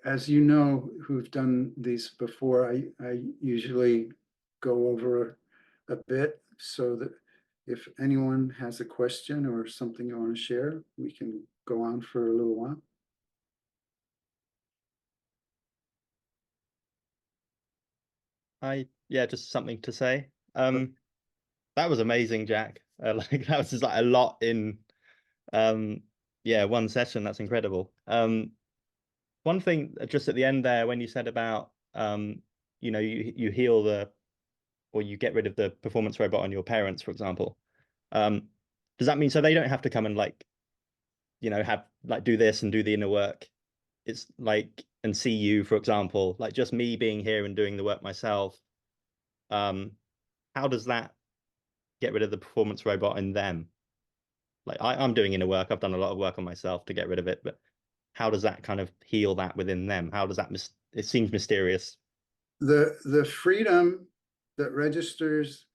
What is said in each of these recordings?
As you know, who've done these before, I usually go over a bit so that if anyone has a question or something you want to share, we can go on for a little while. Yeah, just something to say. That was amazing, Jack. Like that was just like a lot in um yeah, one session. That's incredible. One thing just at the end there when you said about you heal the or you get rid of the performance robot on your parents, for example. Um, does that mean so they don't have to come and like, have like do this and do the inner work? It's like and see you, for example, like just me being here and doing the work myself. Um, how does that get rid of the performance robot in them? Like I'm doing inner work. I've done a lot of work on myself to get rid of it, but how does that kind of heal that within them? How does that it seems mysterious. The freedom that registers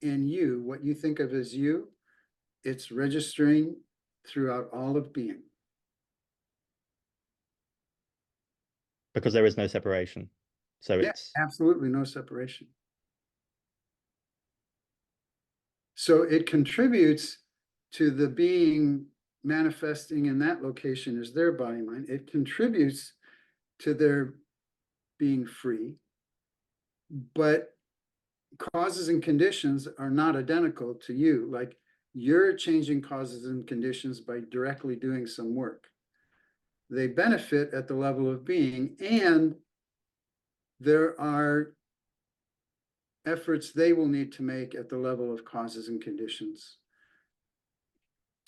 in you, what you think of as you, it's registering throughout all of being. Because there is no separation. So Yeah, it's absolutely no separation. So it contributes to the being manifesting in that location as their body mind. It contributes to their being free, but causes and conditions are not identical to you. Like you're changing causes and conditions by directly doing some work. They benefit at the level of being, and there are efforts they will need to make at the level of causes and conditions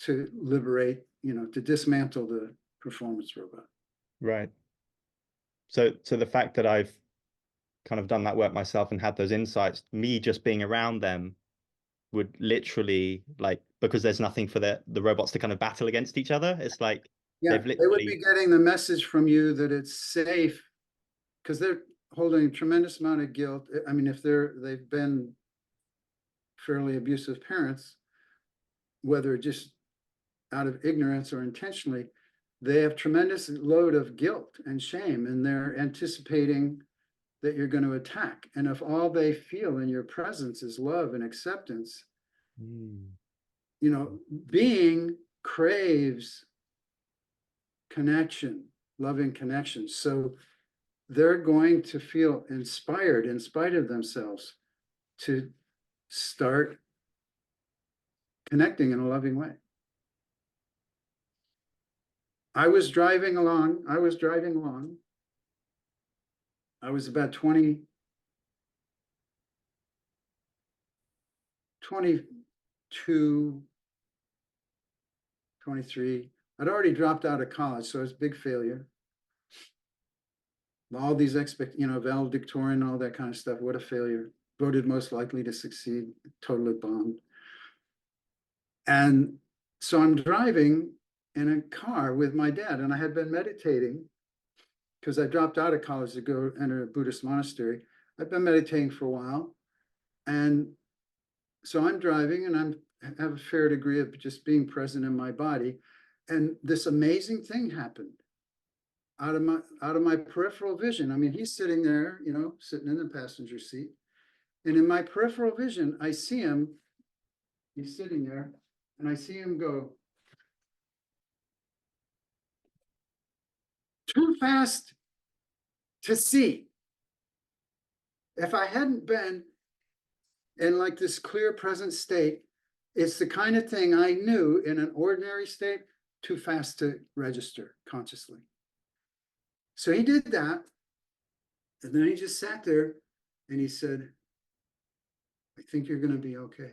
to liberate, to dismantle the performance robot. right. So the fact that I've kind of done that work myself and had those insights, me just being around them would literally like because there's nothing for the robots to kind of battle against each other. It's like Yeah, they've they would be literally getting the message from you that it's safe because they're holding a tremendous amount of guilt. I mean, if they've been fairly abusive parents, whether just out of ignorance or intentionally, they have tremendous load of guilt and shame, and they're anticipating that you're going to attack. And if all they feel in your presence is love and acceptance, being craves connection, loving connection. So they're going to feel inspired in spite of themselves to start connecting in a loving way. I was driving along. I was about 22, 23. I'd already dropped out of college, so it was a big failure. All these valedictorian, all that kind of stuff. What a failure. Voted most likely to succeed, totally bombed. And so I'm driving in a car with my dad, and I had been meditating because I dropped out of college to go enter a Buddhist monastery. I've been meditating for a while. And so I'm driving and I have a fair degree of just being present in my body. And this amazing thing happened out of my peripheral vision. I mean, he's sitting there, sitting in the passenger seat. And in my peripheral vision, I see him, he's sitting there, and I see him go too fast to see. If I hadn't been in like this clear present state, it's the kind of thing I knew in an ordinary state, too fast to register consciously. So he did that. And then he just sat there and he said, I think you're going to be okay.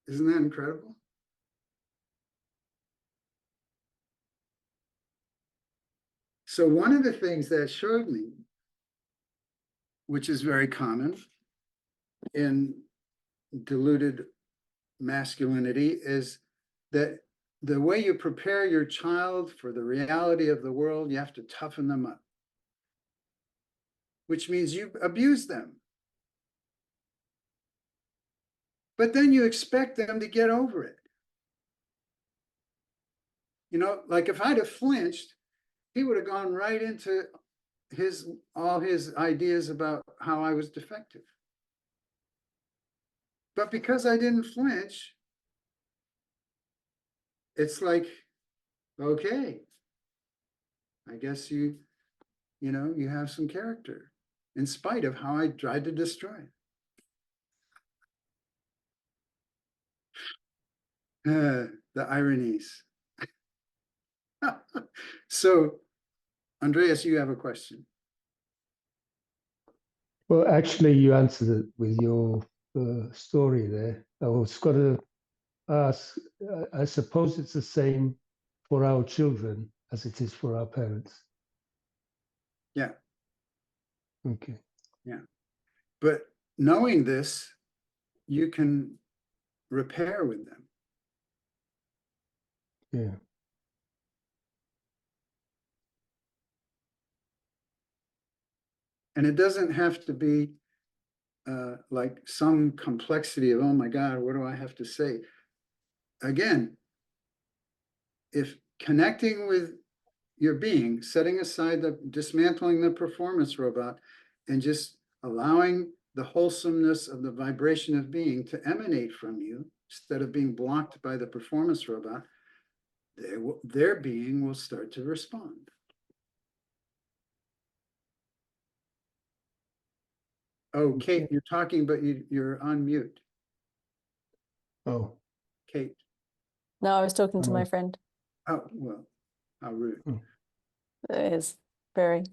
Isn't that incredible? So one of the things that showed me, which is very common in diluted masculinity, is that the way you prepare your child for the reality of the world, you have to toughen them up, which means you abuse them. But then you expect them to get over it. You know, like if I'd have flinched, he would have gone right into all his ideas about how I was defective. But because I didn't flinch, it's like, okay, I guess you have some character in spite of how I tried to destroy it. The ironies. So, Andreas, you have a question. Well, actually, you answered it with your story there. I was going to ask, I suppose it's the same for our children as it is for our parents. Yeah. Okay. Yeah. But knowing this, you can repair with them. Yeah. And it doesn't have to be like some complexity of, oh my God, what do I have to say? Again, if connecting with your being, setting aside dismantling the performance robot and just allowing the wholesomeness of the vibration of being to emanate from you instead of being blocked by the performance robot, their being will start to respond. Oh, Kate, you're talking, but you're on mute. Oh. Kate. No, I was talking to my friend. Oh, well, how rude. It is very.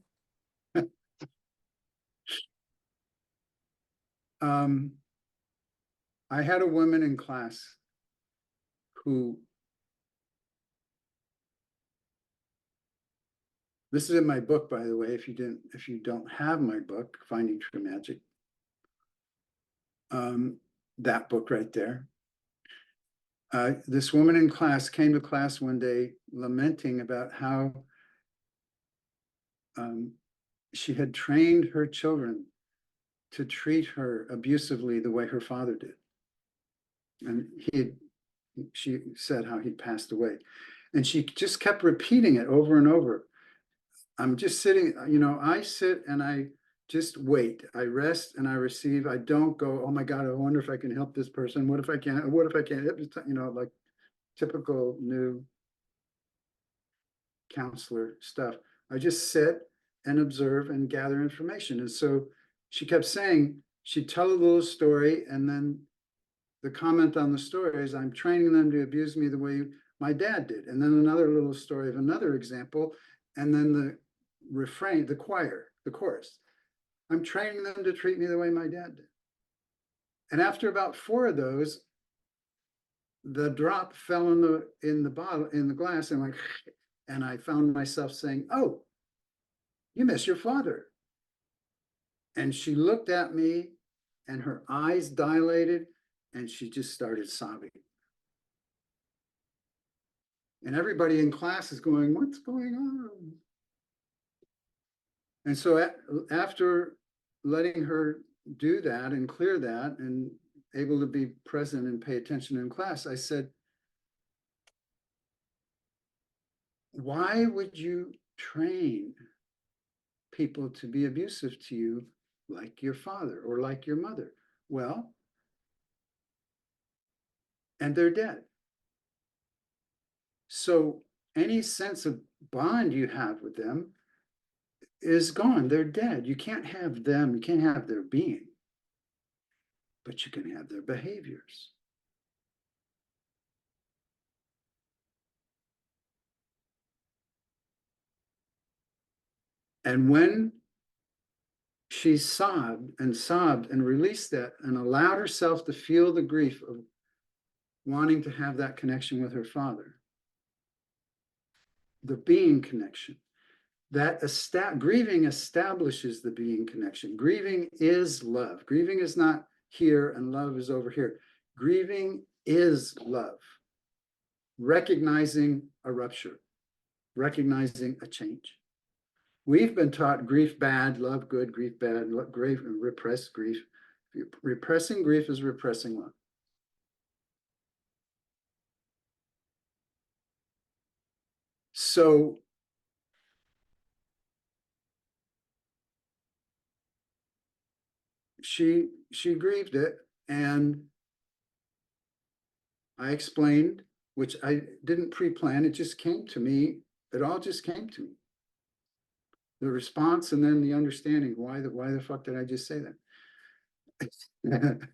I had a woman in class who, this is in my book, by the way, if you don't have my book, Finding True Magic, that book right there. This woman in class came to class one day lamenting about how she had trained her children to treat her abusively the way her father did. And she said how he passed away. And she just kept repeating it over and over. I'm just sitting, I sit and I just wait. I rest and I receive. I don't go, oh my God, I wonder if I can help this person. What if I can't? What if I can't? Like typical new counselor stuff. I just sit and observe and gather information. And so she kept saying, she'd tell a little story, and then the comment on the story is, I'm training them to abuse me the way my dad did. And then another little story of another example, and then the refrain, the chorus. I'm training them to treat me the way my dad did. And after about 4 of those, the drop fell in the glass, and I found myself saying, oh, you miss your father. And she looked at me and her eyes dilated and she just started sobbing. And everybody in class is going, what's going on? And so after letting her do that and clear that and able to be present and pay attention in class, I said, why would you train people to be abusive to you like your father or like your mother? Well, and they're dead. So any sense of bond you have with them is gone. They're dead. You can't have them. You can't have their being, but you can have their behaviors. And when she sobbed and released that and allowed herself to feel the grief of wanting to have that connection with her father, the being connection, that grieving establishes the being connection. Grieving is love. Grieving is not here and love is over here. Grieving is love. Recognizing a rupture, recognizing a change. We've been taught grief bad, love good, grief bad, grief, repress grief. Repressing grief is repressing love. So she grieved it, and I explained, which I didn't pre-plan, it just came to me. It all just came to me. The response and then the understanding, why the fuck did I just say that?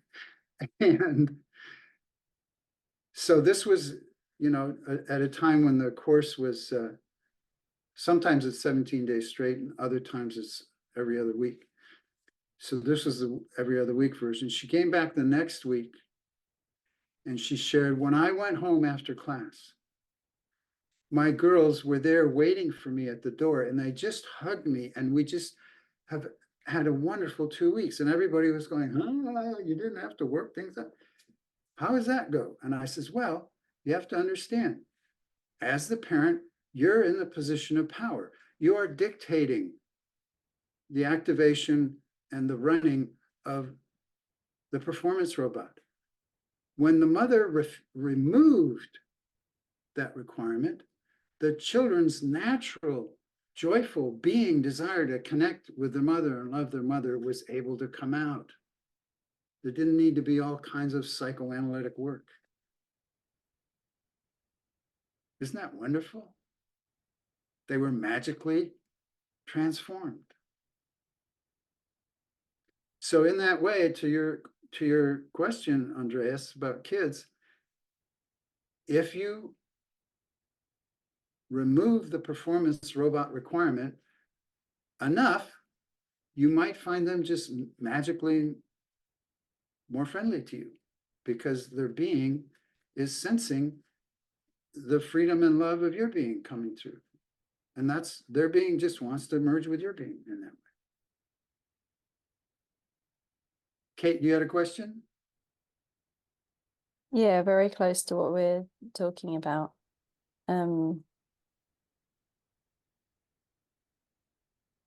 And so this was, at a time when the course was, sometimes it's 17 days straight and other times it's every other week. So this was the every other week version. She came back the next week and she shared, when I went home after class, my girls were there waiting for me at the door and they just hugged me, and we just have had a wonderful 2 weeks. And everybody was going, huh, you didn't have to work things up. How does that go? And I says, well, you have to understand, as the parent, you're in the position of power. You are dictating the activation and the running of the performance robot. When the mother removed that requirement, the children's natural, joyful being, desire to connect with their mother and love their mother was able to come out. There didn't need to be all kinds of psychoanalytic work. Isn't that wonderful? They were magically transformed. So in that way, to your question, Andreas, about kids, if you remove the performance robot requirement enough, you might find them just magically more friendly to you, because their being is sensing the freedom and love of your being coming through. And that's, their being just wants to merge with your being in that way. Kate, you had a question? Yeah, very close to what we're talking about.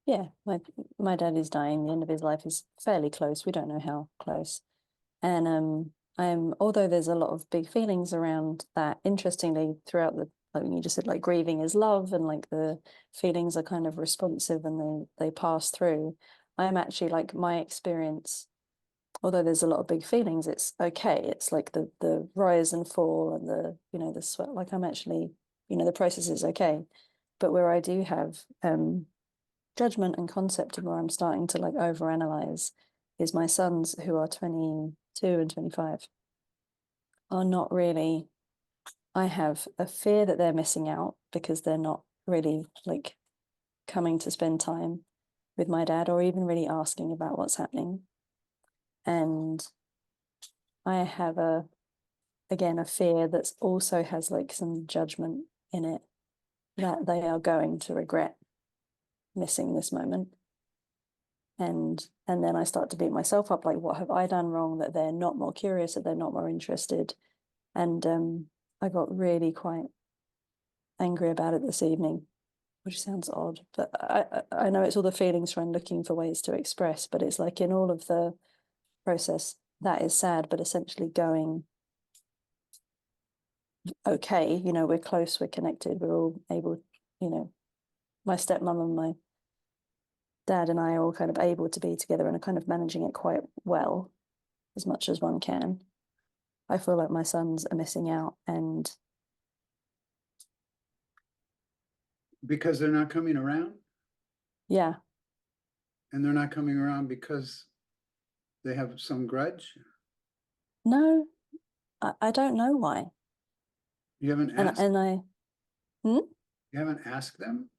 Yeah, my dad is dying. The end of his life is fairly close. We don't know how close. And although there's a lot of big feelings around that, interestingly, throughout the, like you just said, like grieving is love, and like the feelings are kind of responsive and they pass through. I'm actually, like, my experience, although there's a lot of big feelings, it's okay. It's like the rise and fall and the sweat, like I'm actually, the process is okay. But where I do have judgment and concept, and where I'm starting to like overanalyze, is my sons, who are 22 and 25, are not really, I have a fear that they're missing out because they're not really like coming to spend time with my dad or even really asking about what's happening. And I have again, a fear that also has like some judgment in it, that they are going to regret missing this moment. And then I start to beat myself up, like, what have I done wrong that they're not more curious, that they're not more interested? And I got really quite angry about it this evening, which sounds odd, but I know it's all the feelings from looking for ways to express, but it's like in all of the process, that is sad, but essentially going, okay, we're close, we're connected, we're all able, my stepmom and my dad and I are all kind of able to be together and are kind of managing it quite well, as much as one can. I feel like my sons are missing out, and Because they're not coming around? yeah. And they're not coming around because they have some grudge? No, I don't know why. You haven't asked? You haven't asked them?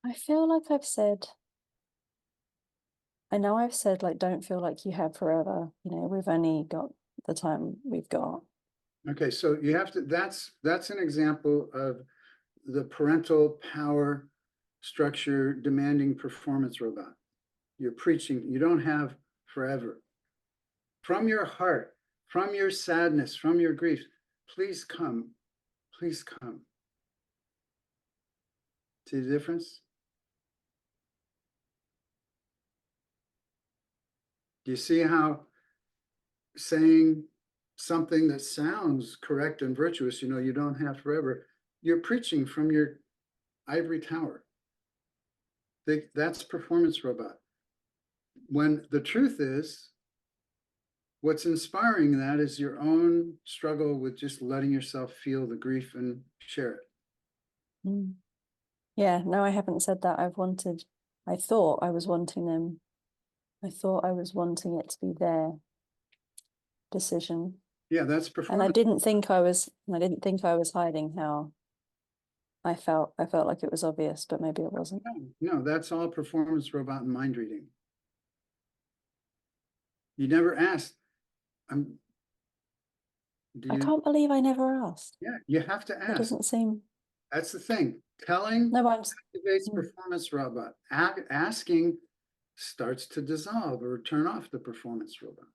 I feel like I've said, I know I've said, like, don't feel like you have forever. We've only got the time we've got. Okay, so you have to, that's an example of the parental power structure demanding performance robot. You're preaching, you don't have forever. From your heart, from your sadness, from your grief, please come, please come. See the difference? Do you see how saying something that sounds correct and virtuous, you don't have forever. You're preaching from your ivory tower. That's performance robot. When the truth is, what's inspiring that is your own struggle with just letting yourself feel the grief and share it. Mm. Yeah, no, I haven't said that. I thought I was wanting them. I thought I was wanting it to be their decision. Yeah, that's And performance. I didn't think I was hiding how I felt. I felt like it was obvious, but maybe it wasn't. No, that's all performance robot and mind reading. You never asked. I can't believe I never asked. Yeah, you have to It ask. doesn't seem. That's the thing. Telling No, I'm. activates performance robot. Asking starts to dissolve or turn off the performance robot.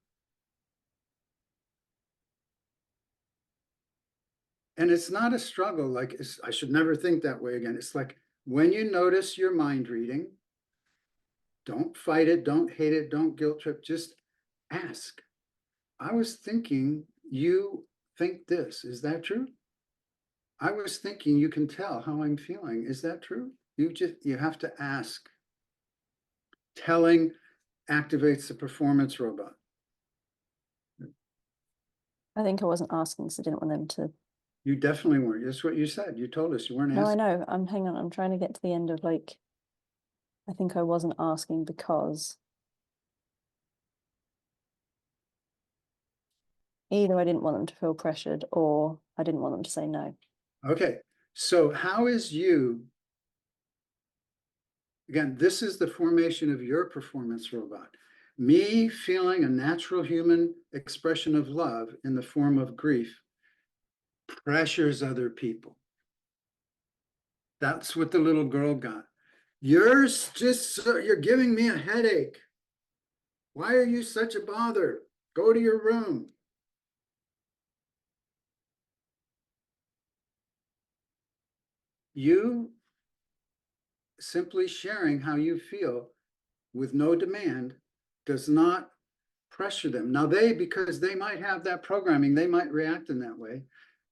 And it's not a struggle like I should never think that way again. It's like when you notice your mind reading, don't fight it, don't hate it, don't guilt trip, just ask. I was thinking you think this. Is that true? I was thinking you can tell how I'm feeling. Is that true? You have to ask. Telling activates the performance robot. I think I wasn't asking because I didn't want them to. You definitely weren't. That's what you said. You told us you weren't No, I asking. know. Hang on. I'm trying to get to the end of like. I think I wasn't asking because either I didn't want them to feel pressured or I didn't want them to say no. Okay, so how is you, again, this is the formation of your performance robot. Me feeling a natural human expression of love in the form of grief pressures other people. That's what the little girl got. You're giving me a headache. Why are you such a bother? Go to your room. You simply sharing how you feel with no demand does not pressure them. Now because they might have that programming, they might react in that way,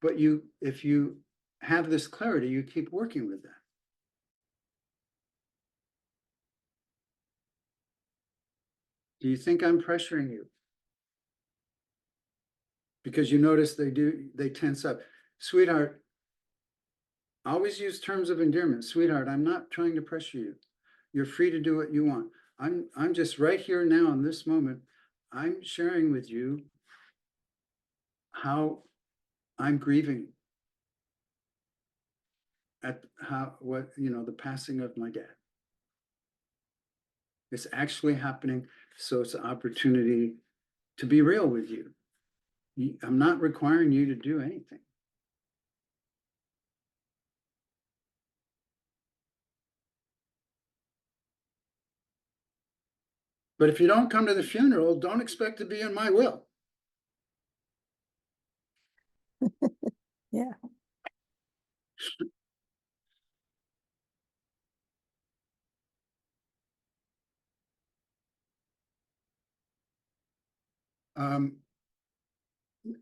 but if you have this clarity, you keep working with that. Do you think I'm pressuring you? Because you notice they tense up. Sweetheart, always use terms of endearment. Sweetheart, I'm not trying to pressure you. You're free to do what you want. I'm just right here now in this moment. I'm sharing with you how I'm grieving at the passing of my dad. It's actually happening, so it's an opportunity to be real with you. I'm not requiring you to do anything. But if you don't come to the funeral, don't expect to be in my will. Yeah.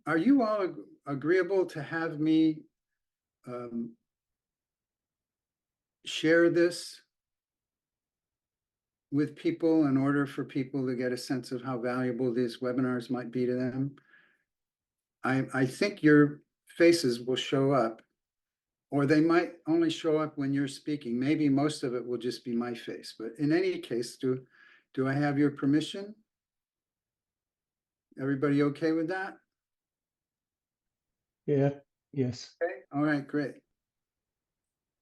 Are you all agreeable to have me share this with people in order for people to get a sense of how valuable these webinars might be to them? I think your faces will show up, or they might only show up when you're speaking. Maybe most of it will just be my face, but in any case, do I have your permission? Everybody okay with that? Yeah, yes. Okay, all right, great.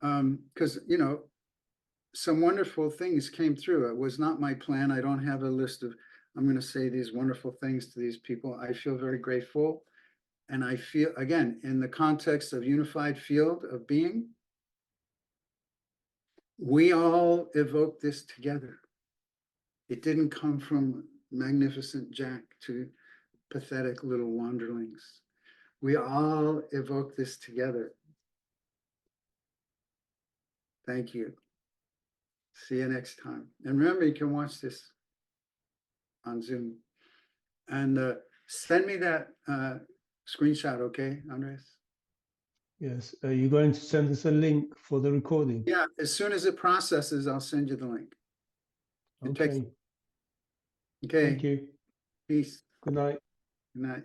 Because, some wonderful things came through. It was not my plan. I don't have a list of, I'm going to say these wonderful things to these people. I feel very grateful. And I feel, again, in the context of unified field of being, we all evoke this together. It didn't come from magnificent Jack to pathetic little wanderlings. We all evoke this together. Thank you. See you next time. And remember, you can watch this on Zoom. And send me that screenshot, okay, Andres? Yes. Are you going to send us a link for the recording? Yeah, as soon as it processes, I'll send you the link. It takes- Okay. Okay, Thank you. peace, Good night. good night.